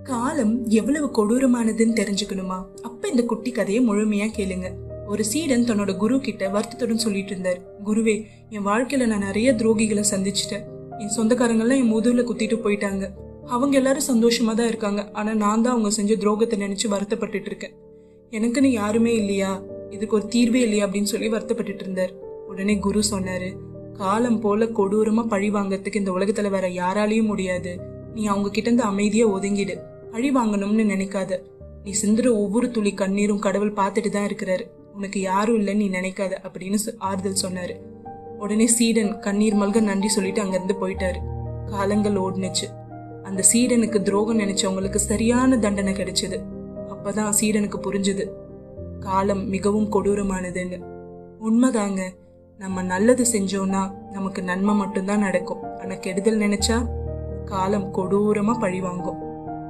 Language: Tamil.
காலம் எவ்வளவு கொடூரமானதுன்னு தெரிஞ்சுக்கணுமா? அப்ப இந்த குட்டி கதையை முழுமையா கேளுங்க. ஒரு சீடன் தன்னோட குரு கிட்ட வருத்தத்துடன் சொல்லிட்டு இருந்தார், குருவே, என் வாழ்க்கையில நான் நிறைய துரோகிகளை சந்திச்சிட்டேன். என் சொந்தக்காரங்கெல்லாம் என் முதுகுல குத்திட்டு போயிட்டாங்க. அவங்க எல்லாரும் சந்தோஷமா தான் இருக்காங்க. ஆனா நான் தான் அவங்க செஞ்ச துரோகத்தை நினைச்சு வருத்தப்பட்டுட்டு இருக்கேன். எனக்குன்னு யாருமே இல்லையா, இதுக்கு ஒரு தீர்வே இல்லையா அப்படின்னு சொல்லி வருத்தப்பட்டுட்டு இருந்தார். உடனே குரு சொன்னாரு, காலம் போல கொடூரமா பழி வாங்கறதுக்கு இந்த உலகத்துல வேற யாராலையும் முடியாது. நீ அவங்க கிட்ட இருந்து அமைதியா ஒதுங்கிடு. பழி வாங்கணும்னு நினைக்காத. நீ சிந்துற ஒவ்வொரு துளி கண்ணீரும் கடவுள் பார்த்துட்டு தான் இருக்கிறாரு. உனக்கு யாரும் இல்லைன்னு நீ நினைக்காத அப்படின்னு ஆறுதல் சொன்னாரு. உடனே சீடன் கண்ணீர் மல்க நன்றி சொல்லிட்டு அங்கிருந்து போயிட்டாரு. காலங்கள் ஓடுனுச்சு. அந்த சீடனுக்கு துரோகம் நினைச்சவங்களுக்கு சரியான தண்டனை கிடைச்சது. அப்பதான் சீடனுக்கு புரிஞ்சுது, காலம் மிகவும் கொடூரமானதுன்னு. உண்மைதாங்க. நம்ம நல்லது செஞ்சோம்னா நமக்கு நன்மை மட்டும்தான் நடக்கும். ஆனா கெடுதல் நினைச்சா காலம் கொடூரமா பழி வாங்கும்.